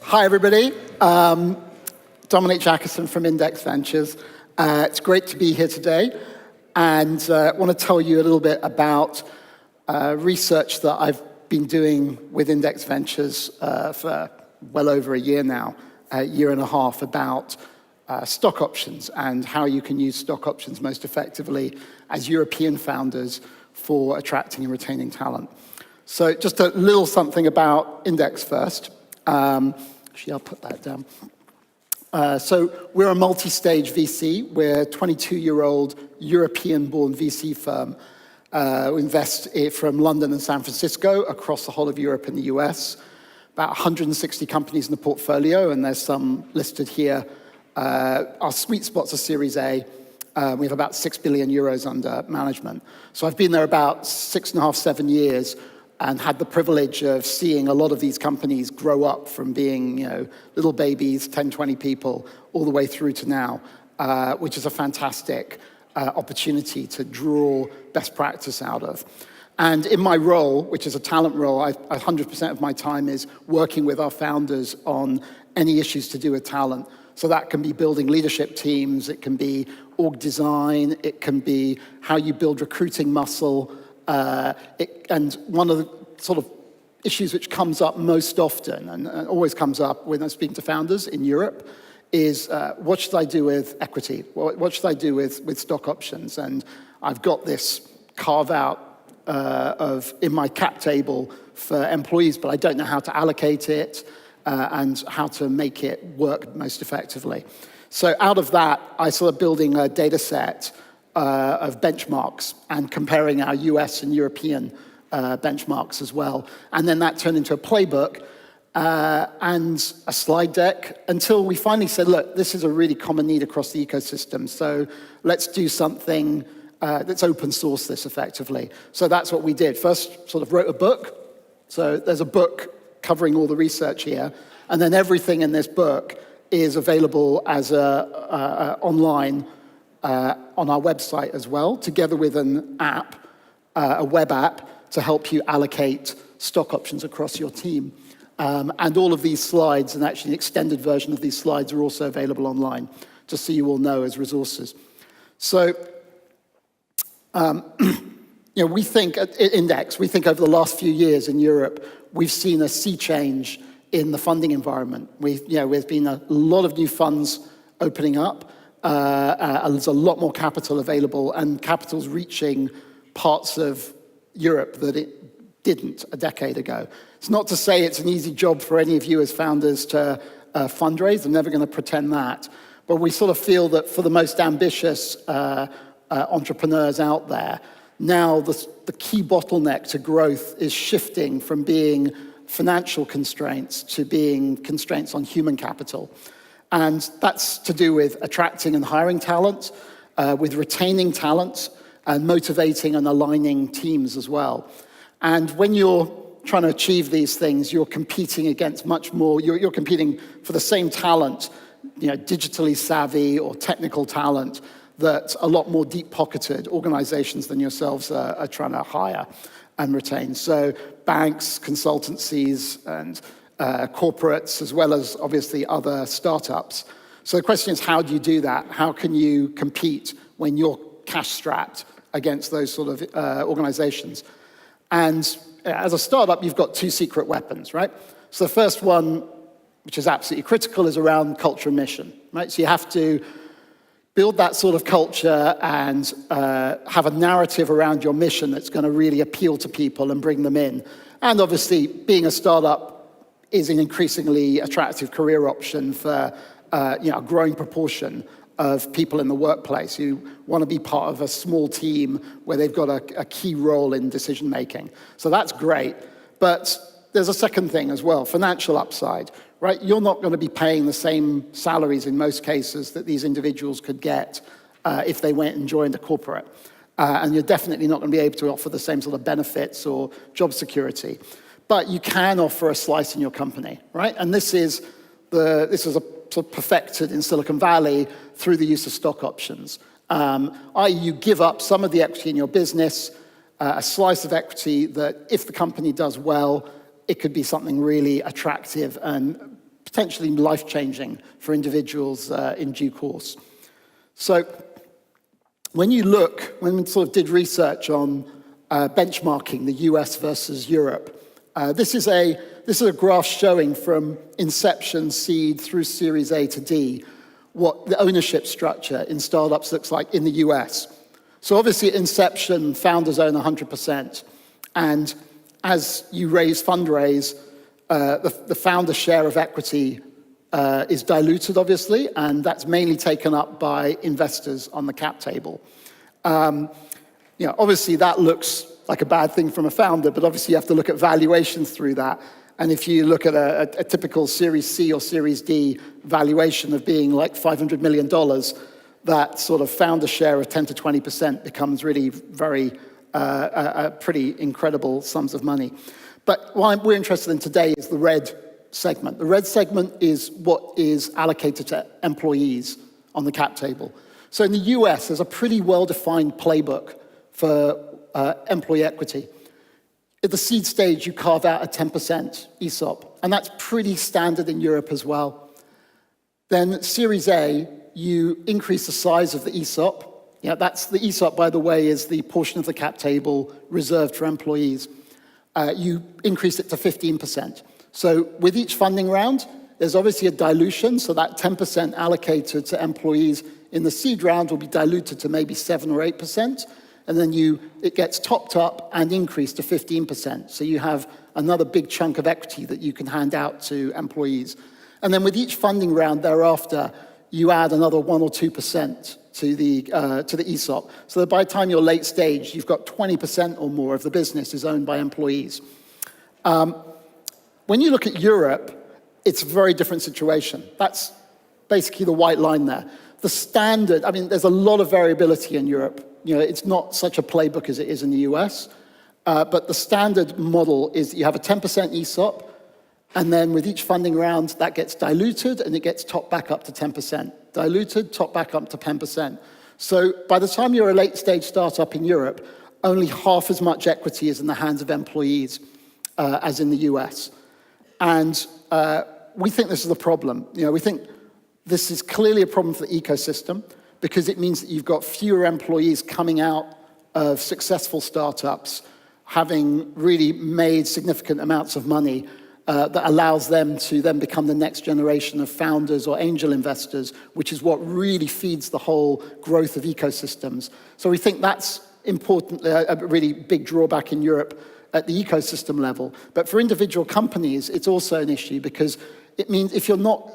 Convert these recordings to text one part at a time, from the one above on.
Hi, everybody. Dominic Jacquesson from Index Ventures. It's great to be here today, and I want to tell you a little bit about research that I've been doing with Index Ventures for well over a year now, a year and a half, about stock options and how you can use stock options most effectively as European founders for attracting and retaining talent. So just a little something about Index first. Actually, I'll put that down. So we're a multi-stage VC. We're a 22-year-old European-born VC firm. We invest from London and San Francisco across the whole of Europe and the US. About 160 companies in the portfolio, and there's some listed here. Our sweet spots are Series A. We have about 6 billion euros under management. So I've been there about 6.5, 7 years, and had the privilege of seeing a lot of these companies grow up from being, little babies, 10, 20 people, all the way through to now, which is a fantastic opportunity to draw best practice out of. And in my role, which is a talent role, 100% of my time is working with our founders on any issues to do with talent. So that can be building leadership teams, it can be org design, it can be how you build recruiting muscle, and one of the sort of issues which comes up most often, and always comes up when I'm speaking to founders in Europe, is what should I do with equity? What should I do with stock options? And I've got this carve out in my cap table for employees, but I don't know how to allocate it and how to make it work most effectively. So out of that, I started building a data set of benchmarks and comparing our US and European benchmarks as well. And then that turned into a playbook and a slide deck until we finally said, look, this is a really common need across the ecosystem. So let's do something that's open source this effectively. So that's what we did. First, sort of wrote a book. So there's a book covering all the research here. And then everything in this book is available as online on our website as well, together with an app, a web app, to help you allocate stock options across your team. And all of these slides, and actually an extended version of these slides, are also available online, just so you all know as resources. So, we think at Index, we think over the last few years in Europe, we've seen a sea change in the funding environment. There's been a lot of new funds opening up. There's a lot more capital available, and capital's reaching parts of Europe that it didn't a decade ago. It's not to say it's an easy job for any of you as founders to fundraise. I'm never going to pretend that. But we sort of feel that for the most ambitious entrepreneurs out there, now the key bottleneck to growth is shifting from being financial constraints to being constraints on human capital. And that's to do with attracting and hiring talent, with retaining talent, and motivating and aligning teams as well. And when you're trying to achieve these things, you're competing against much more, you're competing for the same talent, digitally savvy or technical talent that a lot more deep-pocketed organizations than yourselves are trying to hire and retain. So banks, consultancies, and corporates, as well as obviously other startups. So the question is, how do you do that? How can you compete when you're cash-strapped against those sort of organizations? And as a startup, you've got two secret weapons, right? So the first one, which is absolutely critical, is around culture and mission, right? So you have to build that sort of culture and have a narrative around your mission that's going to really appeal to people and bring them in. And obviously, being a startup is an increasingly attractive career option for a growing proportion of people in the workplace who want to be part of a small team where they've got a key role in decision making. So that's great. But there's a second thing as well, financial upside, right? You're not going to be paying the same salaries in most cases that these individuals could get if they went and joined a corporate. And you're definitely not going to be able to offer the same sort of benefits or job security. But you can offer a slice in your company, right? And this is a sort of perfected in Silicon Valley through the use of stock options. I.e., you give up some of the equity in your business, a slice of equity that if the company does well, it could be something really attractive and potentially life-changing for individuals in due course. So when we sort of did research on benchmarking the US versus Europe, this is a graph showing from inception, seed, through Series A to D, what the ownership structure in startups looks like in the US. So obviously at inception, founders own 100%. And as you fundraise, the founder share of equity is diluted, obviously, and that's mainly taken up by investors on the cap table. Obviously that looks like a bad thing from a founder, but obviously you have to look at valuations through that. And if you look at a typical Series C or Series D valuation of being like $500 million, that sort of founder share of 10 to 20% becomes really very, pretty incredible sums of money. But what we're interested in today is the red segment. The red segment is what is allocated to employees on the cap table. So in the US, there's a pretty well-defined playbook for employee equity. At the seed stage, you carve out a 10% ESOP, and that's pretty standard in Europe as well. Then Series A, you increase the size of the ESOP. The ESOP, by the way, is the portion of the cap table reserved for employees. You increase it to 15%. So with each funding round, there's obviously a dilution, so that 10% allocated to employees in the seed round will be diluted to maybe 7 or 8%. And then it gets topped up and increased to 15%. So you have another big chunk of equity that you can hand out to employees. And then with each funding round thereafter, you add another 1 or 2% to the ESOP. So that by the time you're late stage, you've got 20% or more of the business is owned by employees. When you look at Europe, it's a very different situation. That's basically the white line there. The standard, there's a lot of variability in Europe. It's not such a playbook as it is in the US, but the standard model is that you have a 10% ESOP, and then with each funding round, that gets diluted, and it gets topped back up to 10%. Diluted, topped back up to 10%. So by the time you're a late-stage startup in Europe, only half as much equity is in the hands of employees as in the US. And we think this is a problem. We think this is clearly a problem for the ecosystem, because it means that you've got fewer employees coming out of successful startups, having really made significant amounts of money that allows them to then become the next generation of founders or angel investors, which is what really feeds the whole growth of ecosystems. So we think that's important, a really big drawback in Europe at the ecosystem level. But for individual companies, it's also an issue, because it means if you're not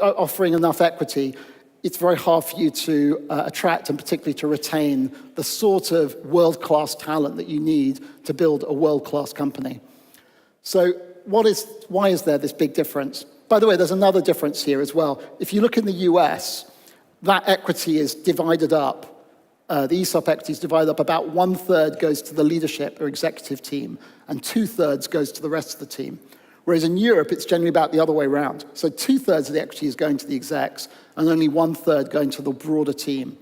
offering enough equity, it's very hard for you to attract and particularly to retain the sort of world-class talent that you need to build a world-class company. So why is there this big difference? By the way, there's another difference here as well. If you look in the US, that equity is divided up. The ESOP equity is divided up. About 1/3 goes to the leadership or executive team, and 2/3 goes to the rest of the team. Whereas in Europe, it's generally about the other way around. So 2/3 of the equity is going to the execs, and only 1/3 going to the broader team.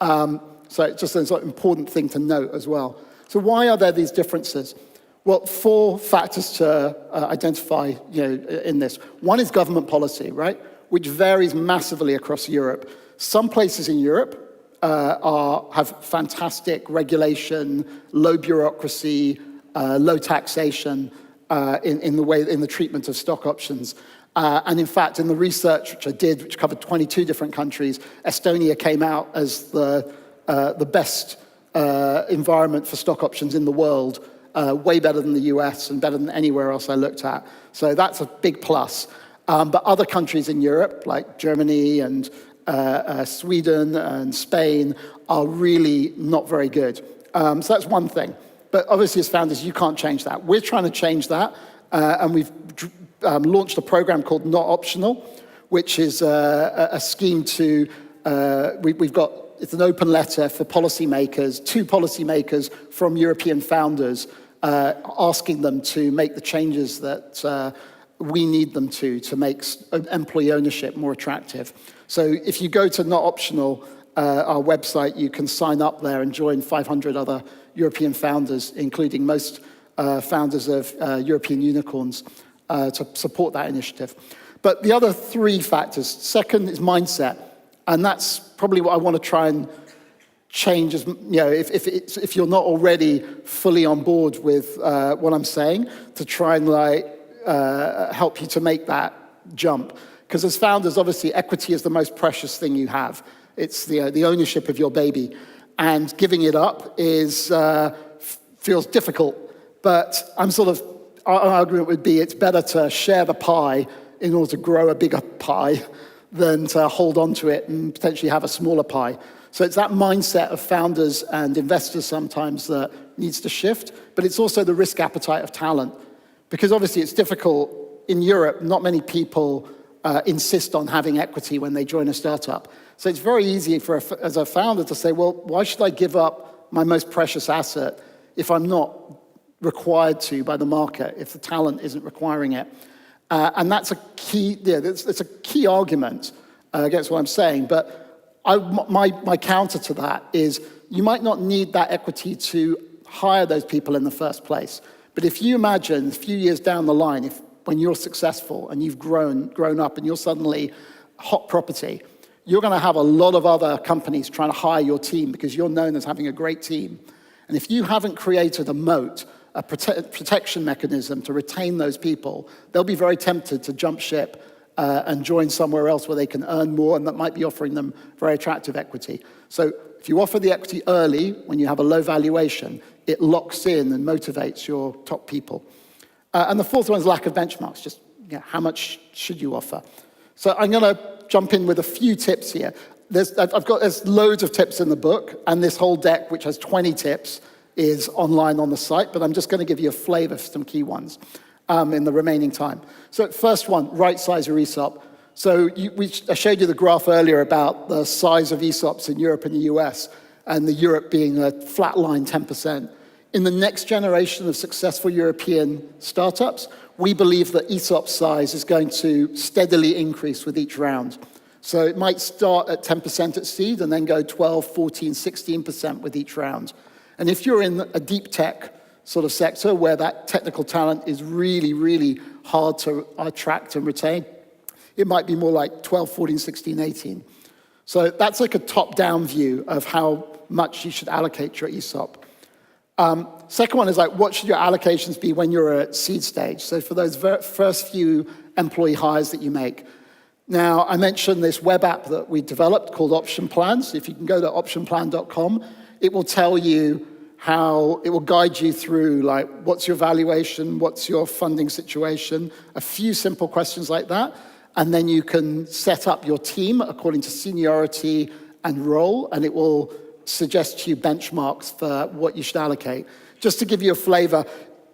So it's just an important thing to note as well. So why are there these differences? Well, 4 factors to identify in this. One is government policy, right, which varies massively across Europe. Some places in Europe have fantastic regulation, low bureaucracy, low taxation in the treatment of stock options. And in fact, in the research which I did, which covered 22 different countries, Estonia came out as the best environment for stock options in the world, way better than the US and better than anywhere else I looked at. So that's a big plus. But other countries in Europe, like Germany and Sweden and Spain, are really not very good. So that's one thing. But obviously, as founders, you can't change that. We're trying to change that, and we've launched a program called Not Optional, which is a scheme to, it's an open letter for policymakers, to policymakers from European founders, asking them to make the changes that we need them to make employee ownership more attractive. So if you go to Not Optional, our website, you can sign up there and join 500 other European founders, including most founders of European unicorns, to support that initiative. But the other three factors, second is mindset. And that's probably what I want to try and change, as, if you're not already fully on board with what I'm saying, to try and help you to make that jump. Because as founders, obviously, equity is the most precious thing you have. It's the ownership of your baby. And giving it up feels difficult. But our argument would be it's better to share the pie in order to grow a bigger pie than to hold on to it and potentially have a smaller pie. So it's that mindset of founders and investors sometimes that needs to shift, but it's also the risk appetite of talent. Because obviously it's difficult. In Europe, not many people insist on having equity when they join a startup. So it's very easy as a founder to say, well, why should I give up my most precious asset if I'm not required to by the market, if the talent isn't requiring it? And that's a key, it's a key argument against what I'm saying. But my counter to that is you might not need that equity to hire those people in the first place. But if you imagine a few years down the line, when you're successful and you've grown up and you're suddenly hot property, you're going to have a lot of other companies trying to hire your team because you're known as having a great team. And if you haven't created a moat, a protection mechanism to retain those people, they'll be very tempted to jump ship and join somewhere else where they can earn more and that might be offering them very attractive equity. So if you offer the equity early, when you have a low valuation, it locks in and motivates your top people. And the fourth one is lack of benchmarks, just how much should you offer? So I'm going to jump in with a few tips here. There's loads of tips in the book, and this whole deck, which has 20 tips, is online on the site, but I'm just going to give you a flavor for some key ones in the remaining time. So first one, right size your ESOP. So I showed you the graph earlier about the size of ESOPs in Europe and the US, and the Europe being a flat line 10%. In the next generation of successful European startups, we believe that ESOP size is going to steadily increase with each round. So it might start at 10% at seed and then go 12, 14, 16% with each round. And if you're in a deep tech sort of sector where that technical talent is really, really hard to attract and retain, it might be more like 12, 14, 16, 18. So that's like a top-down view of how much you should allocate your ESOP. Second one is what should your allocations be when you're at seed stage? So for those first few employee hires that you make. Now, I mentioned this web app that we developed called Option Plans. If you can go to optionplan.com, it will tell you it will guide you through what's your valuation, what's your funding situation, a few simple questions like that. And then you can set up your team according to seniority and role, and it will suggest to you benchmarks for what you should allocate. Just to give you a flavor,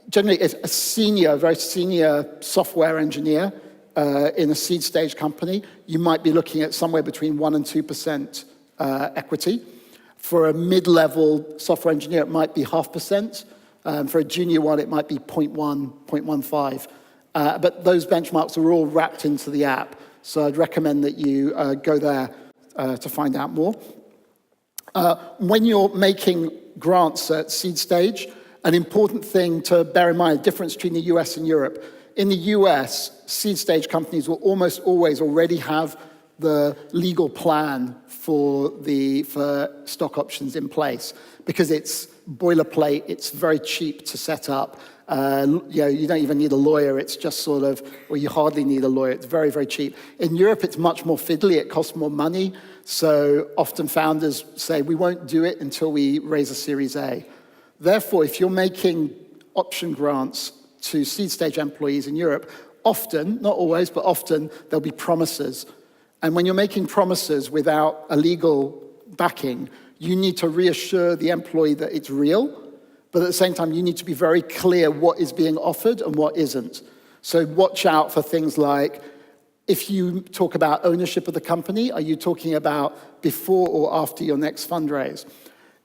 generally it's a very senior software engineer in a seed stage company. You might be looking at somewhere between 1% and 2% equity. For a mid-level software engineer, it might be 0.5%. For a junior one, it might be 0.1, 0.15. But those benchmarks are all wrapped into the app. So I'd recommend that you go there to find out more. When you're making grants at seed stage, an important thing to bear in mind, the difference between the US and Europe. In the US, seed stage companies will almost always already have the legal plan for stock options in place because it's boilerplate, it's very cheap to set up. You don't even need a lawyer, it's just you hardly need a lawyer, it's very, very cheap. In Europe, it's much more fiddly, it costs more money, so often founders say, we won't do it until we raise a Series A. Therefore, if you're making option grants to seed stage employees in Europe, often, not always, but often, there'll be promises. And when you're making promises without a legal backing, you need to reassure the employee that it's real, but at the same time, you need to be very clear what is being offered and what isn't. So watch out for things like, if you talk about ownership of the company, are you talking about before or after your next fundraise?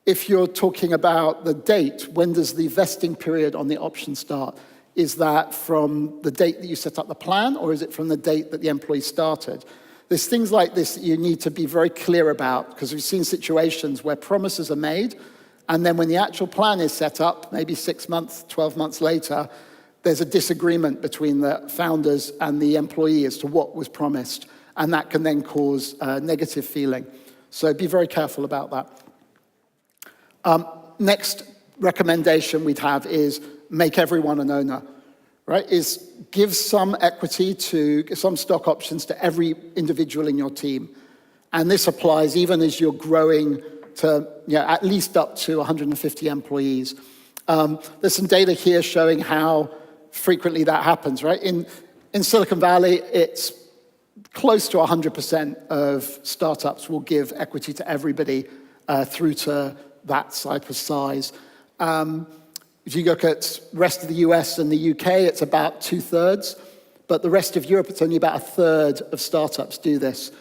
If you're talking about the date, when does the vesting period on the option start? Is that from the date that you set up the plan, or is it from the date that the employee started? There's things like this that you need to be very clear about, because we've seen situations where promises are made, and then when the actual plan is set up, maybe 6 months, 12 months later, there's a disagreement between the founders and the employee as to what was promised, and that can then cause negative feeling. So be very careful about that. Next recommendation we'd have is make everyone an owner, right? Is give some equity some stock options to every individual in your team. And this applies even as you're growing to at least up to 150 employees. There's some data here showing how frequently that happens, right? In Silicon Valley, it's close to 100% of startups will give equity to everybody through to that type of size. If you look at the rest of the US and the UK, it's about 2/3, but the rest of Europe, it's only about 1/3 of startups do this.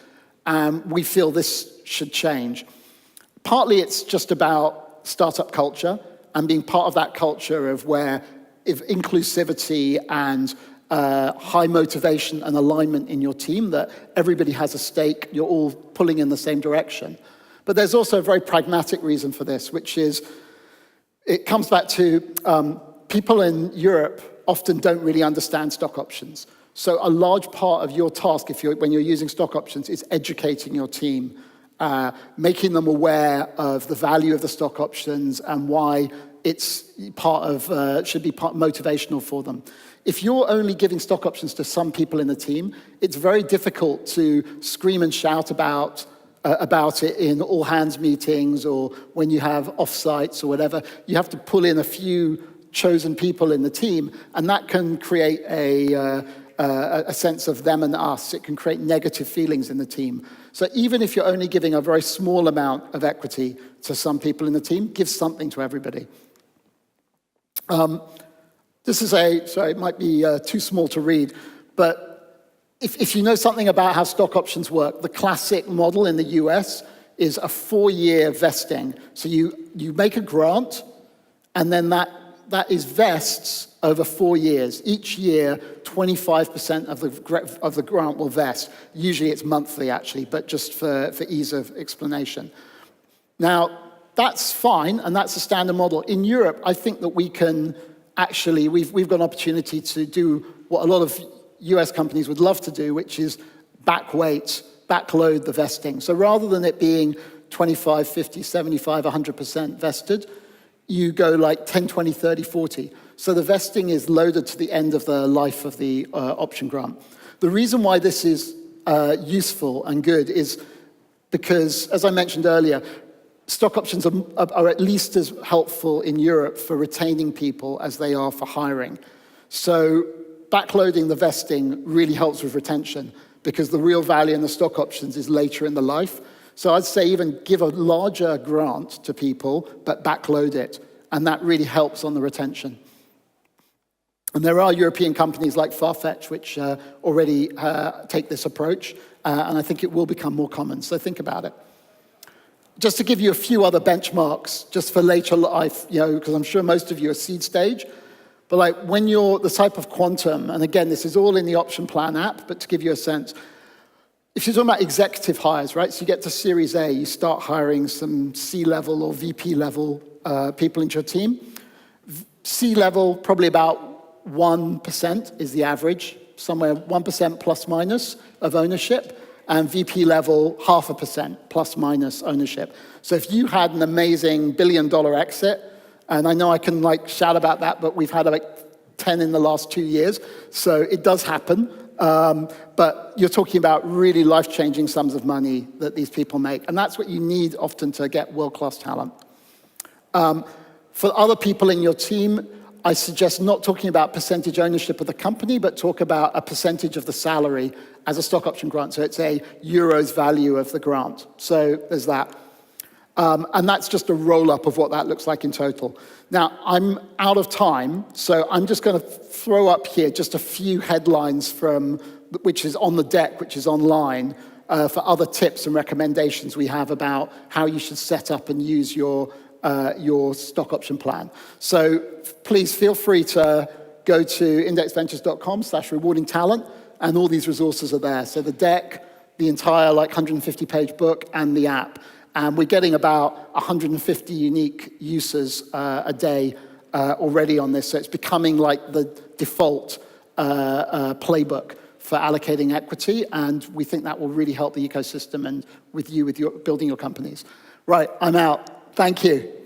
We feel this should change. Partly it's just about startup culture and being part of that culture of where if inclusivity and high motivation and alignment in your team, that everybody has a stake, you're all pulling in the same direction. But there's also a very pragmatic reason for this, which is it comes back to people in Europe often don't really understand stock options. So a large part of your task, when you're using stock options, is educating your team, making them aware of the value of the stock options and why it's should be motivational for them. If you're only giving stock options to some people in the team, it's very difficult to scream and shout about it in all hands meetings or when you have offsites or whatever. You have to pull in a few chosen people in the team, and that can create a sense of them and us. It can create negative feelings in the team. So even if you're only giving a very small amount of equity to some people in the team, give something to everybody. This is sorry, it might be too small to read, but if you know something about how stock options work, the classic model in the US is a 4-year vesting. So you make a grant, and then that is vests over 4 years. Each year, 25% of the grant will vest. Usually it's monthly, actually, but just for ease of explanation. Now, that's fine, and that's a standard model. In Europe, I think that we can actually, we've got an opportunity to do what a lot of US companies would love to do, which is backload the vesting. So rather than it being 25, 50, 75, 100% vested, you go like 10, 20, 30, 40. So the vesting is loaded to the end of the life of the option grant. The reason why this is useful and good is because, as I mentioned earlier, stock options are at least as helpful in Europe for retaining people as they are for hiring. So backloading the vesting really helps with retention because the real value in the stock options is later in the life. So I'd say even give a larger grant to people, but backload it, and that really helps on the retention. And there are European companies like Farfetch which already take this approach, and I think it will become more common, so think about it. Just to give you a few other benchmarks, just for later life, because I'm sure most of you are seed stage, but like when you're the type of quantum, and again, this is all in the option plan app, but to give you a sense, if you're talking about executive hires, right, so you get to Series A, you start hiring some C-level or VP-level people into your team. C-level, probably about 1% is the average, somewhere 1% plus minus of ownership, and VP level, 0.5% plus minus ownership. So if you had an amazing $1 billion exit, and I know I can like shout about that, but we've had like 10 in the last 2 years, so it does happen. But you're talking about really life-changing sums of money that these people make, and that's what you need often to get world-class talent. For other people in your team, I suggest not talking about percentage ownership of the company, but talk about a percentage of the salary as a stock option grant. So it's a euros value of the grant. So there's that. And that's just a roll-up of what that looks like in total. Now, I'm out of time, so I'm just going to throw up here just a few headlines from, which is on the deck, which is online, for other tips and recommendations we have about how you should set up and use your stock option plan. So please feel free to go to indexventures.com/rewarding talent, and all these resources are there. So the deck, the entire like 150-page book, and the app. And we're getting about 150 unique users a day already on this, so it's becoming like the default playbook for allocating equity, and we think that will really help the ecosystem and with you, with your building your companies. Right, I'm out. Thank you.